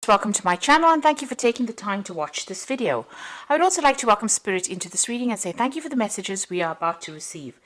Welcome to my channel and thank you for taking the time to watch this video. I would also like to welcome Spirit into this reading and say thank you for the messages we are about to receive.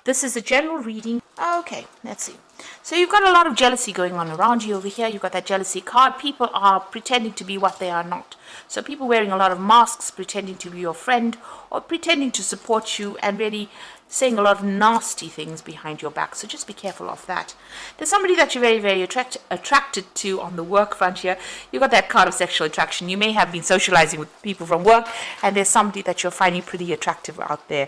This is a general reading. Okay, let's see. So you've got a lot of jealousy going on around you over here. You've got that jealousy card. People are pretending to be what they are not. So people wearing a lot of masks, pretending to be your friend or pretending to support you and really saying a lot of nasty things behind your back. So just be careful of that. There's somebody that you're very, very attracted to on the work front here. You've got that card of sexual attraction. You may have been socializing with people from work and there's somebody that you're finding pretty attractive out there.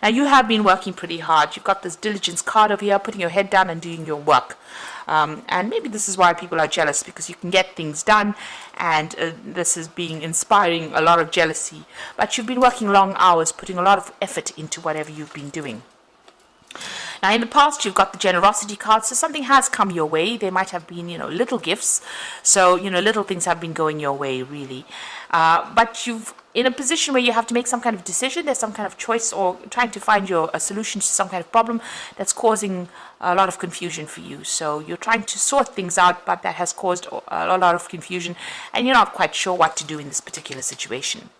Now you have been working pretty hard. You've got this diligence card over here, putting your head down and doing your work. And maybe this is why people are jealous, because you can get things done, and this is inspiring a lot of jealousy. But you've been working long hours, putting a lot of effort into whatever you've been doing. Now, in the past, you've got the generosity card, so something has come your way. There might have been, little gifts. So, little things have been going your way, really. But you've in a position where you have to make some kind of decision. There's some kind of choice or trying to find a solution to some kind of problem that's causing a lot of confusion for you. So you're trying to sort things out, but that has caused a lot of confusion, and you're not quite sure what to do in this particular situation.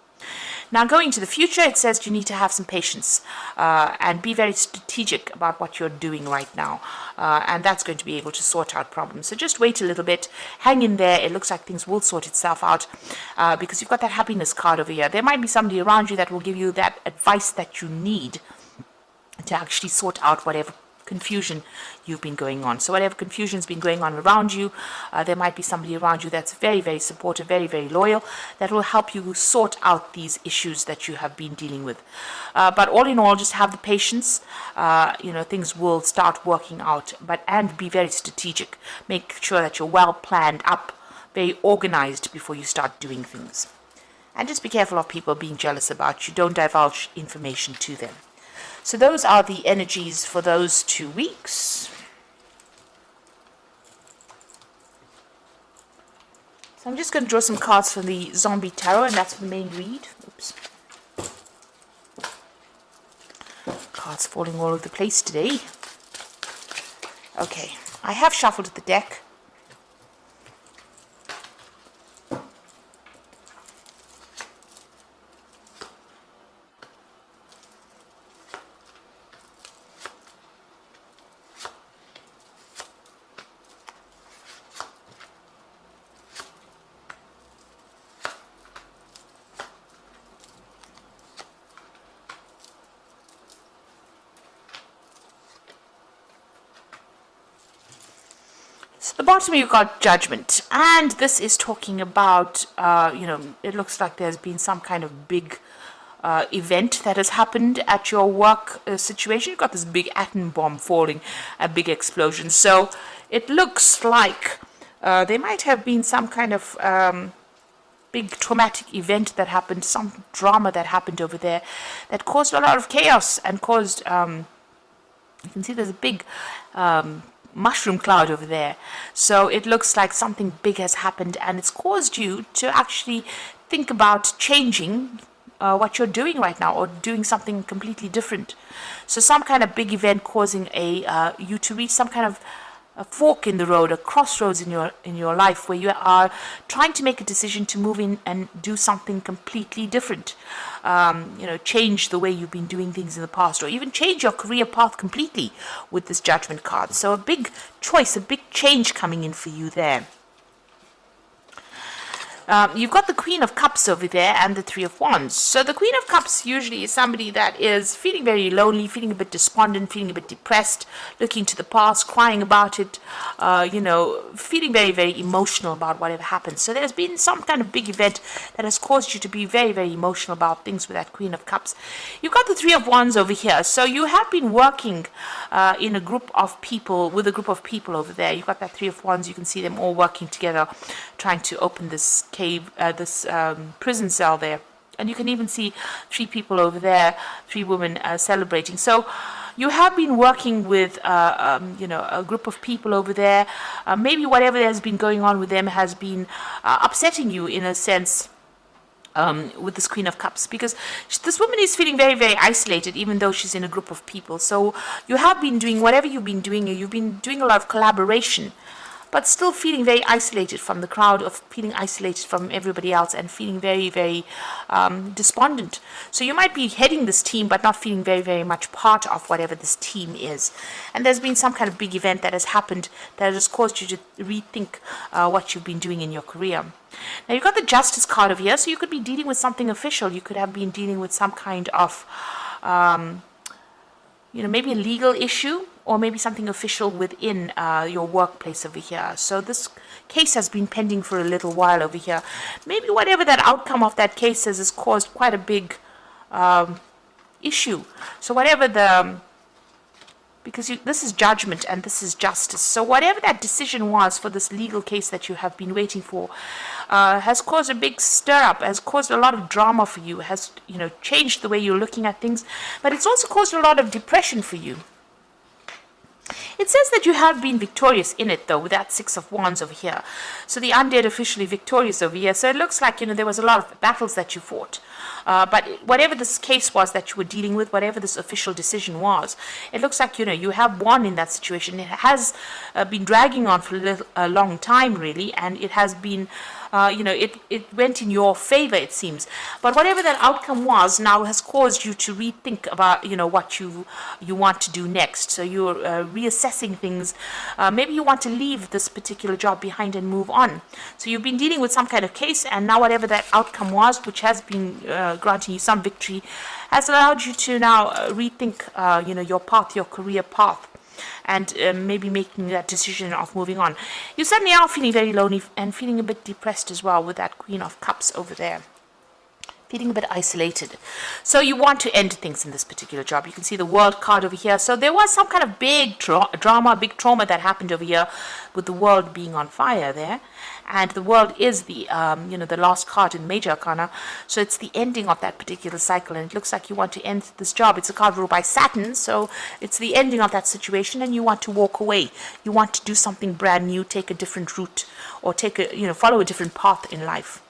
Now, going to the future, it says you need to have some patience and be very strategic about what you're doing right now. And that's going to be able to sort out problems. So just wait a little bit, hang in there. It looks like things will sort itself out because you've got that happiness card over here. There might be somebody around you that will give you that advice that you need to actually sort out whatever confusion you've been going on. So whatever confusion's been going on around you, there might be somebody around you that's very, very supportive, very, very loyal, that will help you sort out these issues that you have been dealing with. But all in all, just have the patience. Things will start working out, and be very strategic. Make sure that you're well planned up, very organized before you start doing things. And just be careful of people being jealous about you. Don't divulge information to them. So those are the energies for those 2 weeks. So I'm just going to draw some cards from the Zombie Tarot, and that's for the main read. Oops. Cards falling all over the place today. Okay, I have shuffled the deck. So the bottom you've got Judgment, and this is talking about, it looks like there's been some kind of big event that has happened at your work situation. You've got this big atom bomb falling, a big explosion. So it looks like there might have been some kind of big traumatic event that happened, some drama that happened over there that caused a lot of chaos and caused, you can see there's a big mushroom cloud over there. So it looks like something big has happened, and it's caused you to actually think about changing what you're doing right now, or doing something completely different. So some kind of big event causing you to reach some kind of a fork in the road, a crossroads in your life, where you are trying to make a decision to move in and do something completely different. Change the way you've been doing things in the past, or even change your career path completely with this Judgment card. So a big choice, a big change coming in for you there. You've got the Queen of Cups over there and the Three of Wands. So the Queen of Cups usually is somebody that is feeling very lonely, feeling a bit despondent, feeling a bit depressed, looking to the past, crying about it, feeling very, very emotional about whatever happened. So there's been some kind of big event that has caused you to be very, very emotional about things with that Queen of Cups. You've got the Three of Wands over here. So you have been working in a group of people, with a group of people over there. You've got that Three of Wands. You can see them all working together, trying to open this cave, this prison cell there, and you can even see 3 people over there, 3 women celebrating. So you have been working with a group of people over there. Maybe whatever has been going on with them has been upsetting you in a sense, with this Queen of Cups, because this woman is feeling very, very isolated, even though she's in a group of people. So you have been doing whatever you've been doing a lot of collaboration, but still feeling very isolated from the crowd, of feeling isolated from everybody else, and feeling very, very despondent. So you might be heading this team, but not feeling very, very much part of whatever this team is. And there's been some kind of big event that has happened that has caused you to rethink what you've been doing in your career. Now, you've got the Justice card over here, so you could be dealing with something official. You could have been dealing with some kind of, maybe a legal issue, or maybe something official within your workplace over here. So this case has been pending for a little while over here. Maybe whatever that outcome of that case is has caused quite a big issue. So whatever because this is judgment and this is justice. So whatever that decision was for this legal case that you have been waiting for has caused a big stir up, has caused a lot of drama for you, has changed the way you're looking at things, but it's also caused a lot of depression for you. It says that you have been victorious in it, though, with that Six of Wands over here. So the undead officially victorious over here. So it looks like, there was a lot of battles that you fought. But whatever this case was that you were dealing with, whatever this official decision was, it looks like, you have won in that situation. It has been dragging on for a long time, really, and it has been... it went in your favor, it seems. But whatever that outcome was now has caused you to rethink about, what you want to do next. So you're reassessing things. Maybe you want to leave this particular job behind and move on. So you've been dealing with some kind of case, and now whatever that outcome was, which has been granting you some victory, has allowed you to now rethink, your path, your career path, and maybe making that decision of moving on. You suddenly are feeling very lonely and feeling a bit depressed as well with that Queen of Cups over there. Feeling a bit isolated. So you want to end things in this particular job. You can see the World card over here. So there was some kind of big drama, big trauma that happened over here with the world being on fire there. And the World is the, the last card in Major Arcana. So it's the ending of that particular cycle. And it looks like you want to end this job. It's a card ruled by Saturn. So it's the ending of that situation, and you want to walk away. You want to do something brand new, take a different route, or follow a different path in life.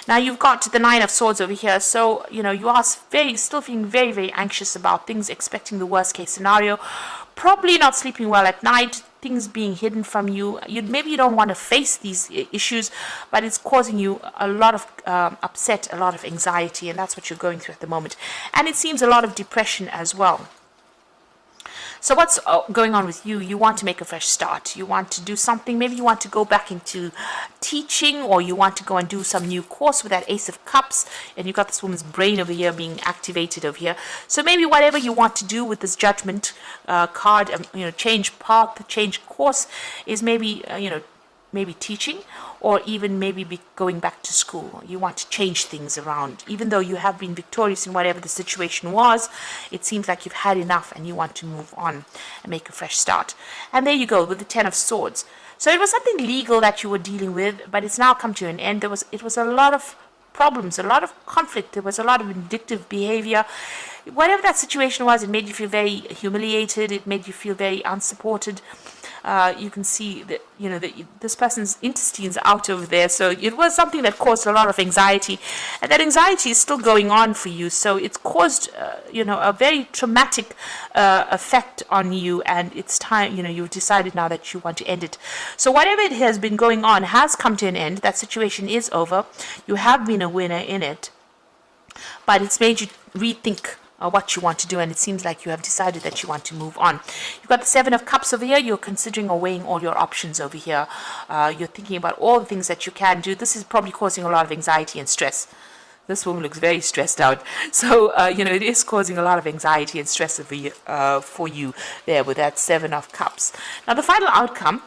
Now you've got the Nine of Swords over here, so you are still feeling very, very anxious about things, expecting the worst case scenario, probably not sleeping well at night, things being hidden from you. Maybe you don't want to face these issues, but it's causing you a lot of upset, a lot of anxiety, and that's what you're going through at the moment. And it seems a lot of depression as well. So what's going on with you? You want to make a fresh start. You want to do something. Maybe you want to go back into teaching, or you want to go and do some new course with that Ace of Cups. And you've got this woman's brain over here being activated over here. So maybe whatever you want to do with this Judgment card, change path, change course, is maybe, maybe teaching, or even maybe going back to school. You want to change things around. Even though you have been victorious in whatever the situation was, it seems like you've had enough and you want to move on and make a fresh start. And there you go with the Ten of Swords. So it was something legal that you were dealing with, but it's now come to an end. It was a lot of problems, a lot of conflict. There was a lot of vindictive behavior. Whatever that situation was, it made you feel very humiliated. It made you feel very unsupported. You can see that this person's intestines are out over there, so it was something that caused a lot of anxiety, and that anxiety is still going on for you. So it's caused a very traumatic effect on you, and it's time. You've decided now that you want to end it. So whatever it has been going on has come to an end. That situation is over. You have been a winner in it, but it's made you rethink what you want to do, and it seems like you have decided that you want to move on. You've got the Seven of Cups over here. You're considering or weighing all your options over here. You're thinking about all the things that you can do. This is probably causing a lot of anxiety and stress. This woman looks very stressed out. So, it is causing a lot of anxiety and stress for you there with that Seven of Cups. Now, the final outcome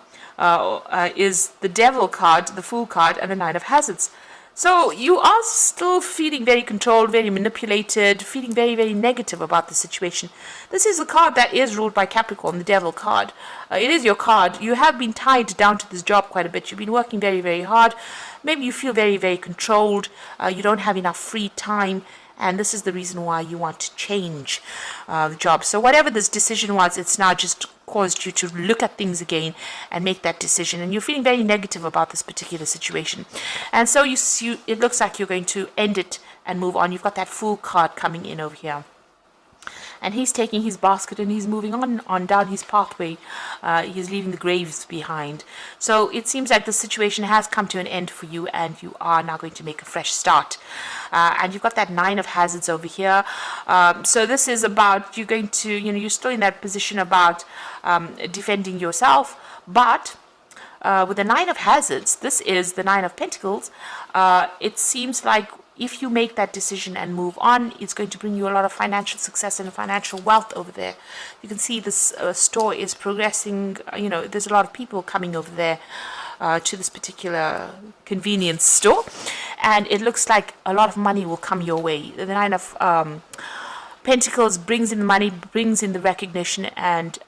is the Devil card, the Fool card, and the Nine of Hazards. So you are still feeling very controlled, very manipulated, feeling very, very negative about the situation. This is a card that is ruled by Capricorn, the Devil card. It is your card. You have been tied down to this job quite a bit. You've been working very, very hard. Maybe you feel very, very controlled. You don't have enough free time. And this is the reason why you want to change the job. So whatever this decision was, it's now just caused you to look at things again and make that decision. And you're feeling very negative about this particular situation. And so it looks like you're going to end it and move on. You've got that Fool card coming in over here. and he's taking his basket and he's moving on down his pathway. He's leaving the graves behind. So it seems like the situation has come to an end for you, and you are now going to make a fresh start. And you've got that 9 of hazards over here. So this is about you're going to, you're still in that position about defending yourself, but with the 9 of hazards, this is the 9 of pentacles. It seems like if you make that decision and move on, it's going to bring you a lot of financial success and financial wealth over there. You can see this store is progressing. There's a lot of people coming over there to this particular convenience store, and it looks like a lot of money will come your way. The 9 of Pentacles brings in the money, brings in the recognition, and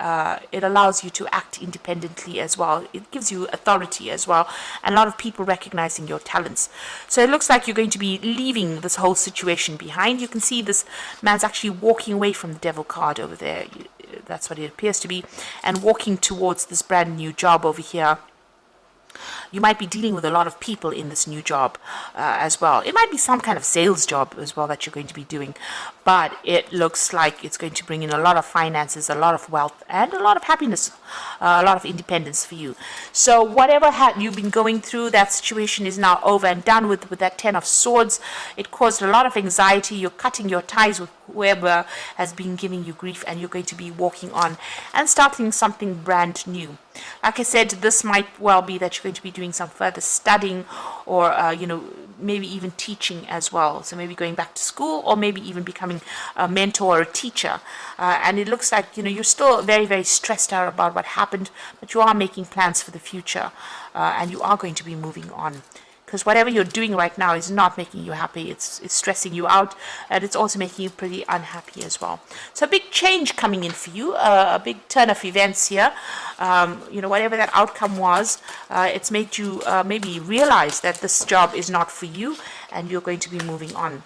it allows you to act independently as well. It gives you authority as well, and a lot of people recognizing your talents. So it looks like you're going to be leaving this whole situation behind. You can see this man's actually walking away from the Devil card over there. That's what it appears to be, and walking towards this brand new job over here. You might be dealing with a lot of people in this new job as well. It might be some kind of sales job as well that you're going to be doing, but it looks like it's going to bring in a lot of finances, a lot of wealth, and a lot of happiness, a lot of independence for you. So whatever you've been going through, that situation is now over and done with that 10 of Swords. It caused a lot of anxiety. You're cutting your ties with whoever has been giving you grief, and you're going to be walking on and starting something brand new. Like I said, this might well be that you're going to be doing some further studying, or maybe even teaching as well. So maybe going back to school, or maybe even becoming a mentor or a teacher. And it looks like you're still very, very stressed out about what happened, but you are making plans for the future, and you are going to be moving on. Because whatever you're doing right now is not making you happy. It's stressing you out, and it's also making you pretty unhappy as well. So a big change coming in for you, a big turn of events here. Whatever that outcome was, it's made you maybe realize that this job is not for you, and you're going to be moving on.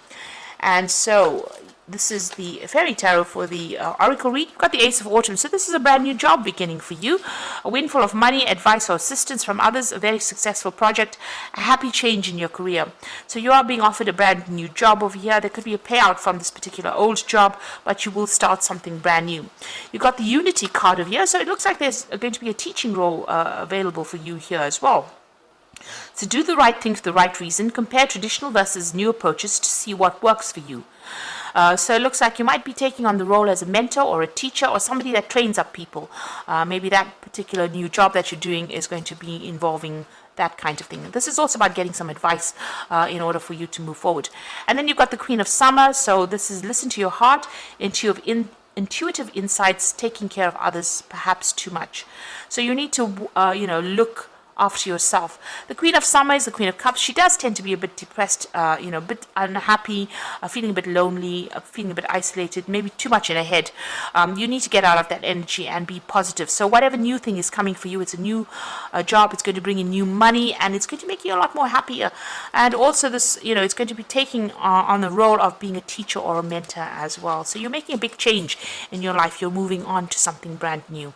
And so this is the Fairy Tarot for the Oracle read. You've got the Ace of Autumn. So this is a brand new job beginning for you. A windfall of money, advice or assistance from others, a very successful project, a happy change in your career. So you are being offered a brand new job over here. There could be a payout from this particular old job, but you will start something brand new. You've got the Unity card over here. So it looks like there's going to be a teaching role available for you here as well. So do the right thing for the right reason. Compare traditional versus new approaches to see what works for you. So it looks like you might be taking on the role as a mentor or a teacher or somebody that trains up people. Maybe that particular new job that you're doing is going to be involving that kind of thing. This is also about getting some advice in order for you to move forward. And then you've got the Queen of Summer. So this is listen to your heart, intuitive insights, taking care of others, perhaps too much. So you need to, look after yourself. The Queen of Summer is the Queen of Cups. She does tend to be a bit depressed, a bit unhappy, feeling a bit lonely, feeling a bit isolated, maybe too much in her head. You need to get out of that energy and be positive. So whatever new thing is coming for you, it's a new job. It's going to bring in new money, and it's going to make you a lot more happier. And also this, it's going to be taking on the role of being a teacher or a mentor as well. So you're making a big change in your life. You're moving on to something brand new.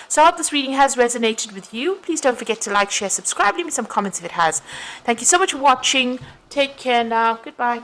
So I hope this reading has resonated with you. Please don't forget to like, share, subscribe. Leave me some comments if it has. Thank you so much for watching. Take care now. Goodbye.